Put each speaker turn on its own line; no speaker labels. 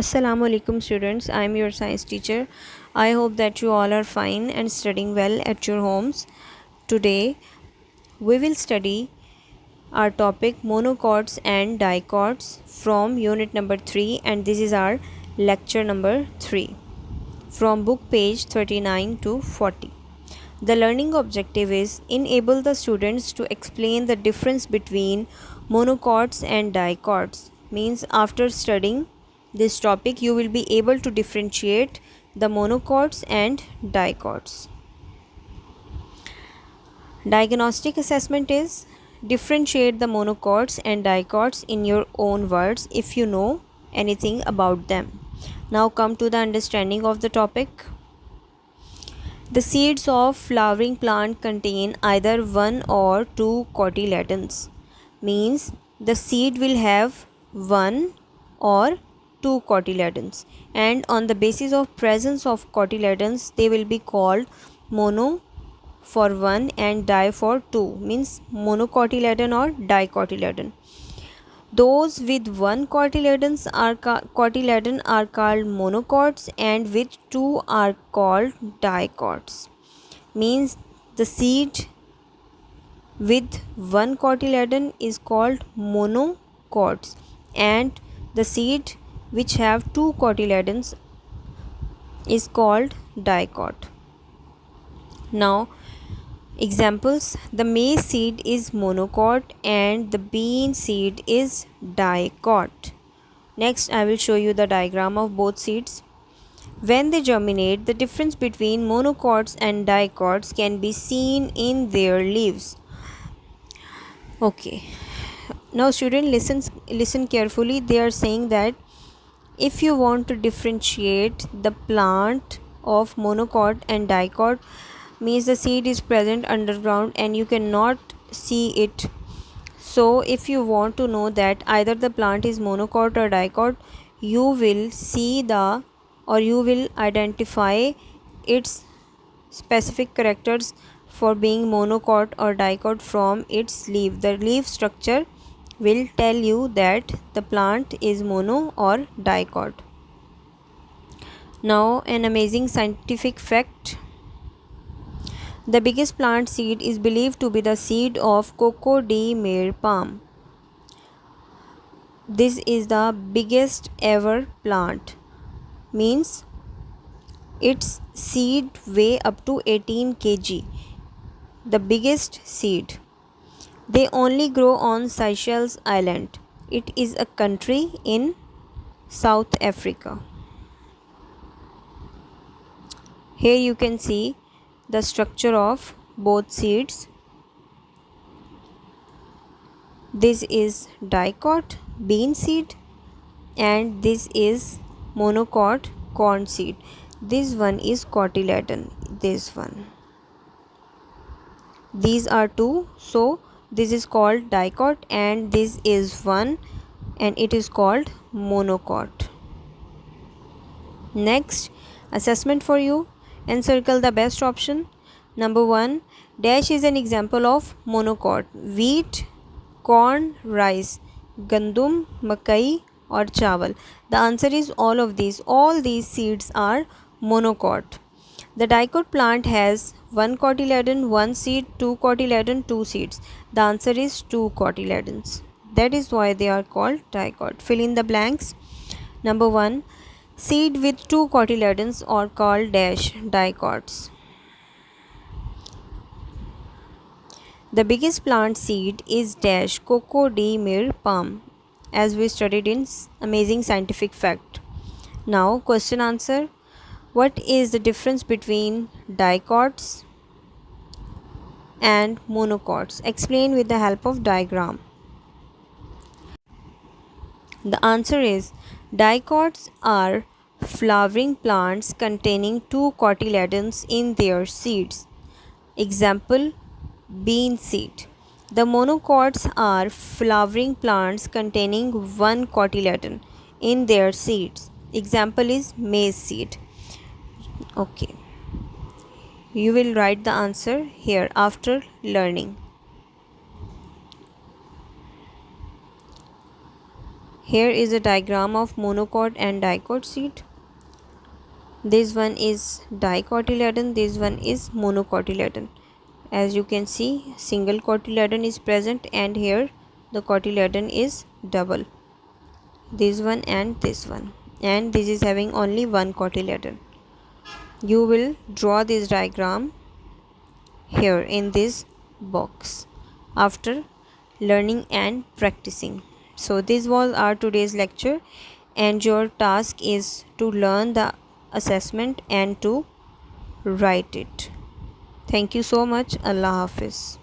Assalamu alaikum students, I am your science teacher. I hope that you all are fine and studying well at your homes. Today we will study our topic monochords and dichords from unit number 3, and this is our lecture number 3 from book page 39 to 40. The learning objective is enable the students to explain the difference between monochords and dichords. Means after studying this topic you will be able to differentiate the monochords and dichords. Diagnostic assessment is differentiate the monochords and dichords in your own words if you know anything about them. Now come to the understanding of the topic. The seeds of flowering plant contain either one or two cotyledons. Means the seed will have one or two cotyledons, and on the basis of presence of cotyledons they will be called mono for one and di for two, means monocotyledon or dicotyledon. Those with one cotyledon are called monochords, and with two are called dichords. Means the seed with one cotyledon is called monochords, and the seed which have two cotyledons is called dichord. Now examples: the maize seed is monochord and the bean seed is dichord. Next I will show you the diagram of both seeds. When they germinate, the difference between monochords and dichords can be seen in their leaves. Okay, now student listen carefully. They are saying that if you want to differentiate the plant of monochord and dichord, means the seed is present underground and you cannot see it. So if you want to know that either the plant is monochord or dichord, you will see the, or you will identify its specific characters for being monochord or dichord from its leaf. The leaf structure will tell you that the plant is mono or dichord. Now an amazing scientific fact. The biggest plant seed is believed to be the seed of Coco de Mer palm. This is the biggest ever plant. Means its seed weigh up to 18 kg. The biggest seed. They only grow on Seychelles Island. It is a country in South Africa. Here you can see the structure of both seeds. This is dichord, bean seed, and this is monochord, corn seed. This one is cotyledon, this one. These are two, so this is called dichord and this is one, and it is called monochord. Next, assessment for you. Encircle the best option. Number 1, dash is an example of monochord: wheat, corn, rice, gandum, makai or chawal. The answer is all of these. All these seeds are monochord. The dichord plant has one cotyledon, one seed, two cotyledon, two seeds. The answer is two cotyledons. That is why they are called dichord. Fill in the blanks. Number 1, seed with two cotyledons are called dash dichords. The biggest plant seed is dash Coco de Mer palm, as we studied in amazing scientific fact. Now question answer. What is the difference between dichords and monochords? Explain with the help of diagram. The answer is dichords are flowering plants containing two cotyledons in their seeds. Example, bean seed. The monochords are flowering plants containing one cotyledon in their seeds. Example is maize seed. Okay, you will write the answer here after learning. Here is a diagram of monocot and dicot seed. This one is dicotyledon, this one is monocotyledon. As you can see, single cotyledon is present and here the cotyledon is double. This one and this one, and this is having only one cotyledon. You will draw this diagram here in this box after learning and practicing. So this was our today's lecture, and your task is to learn the assessment and to write it. Thank you so much. Allah Hafiz.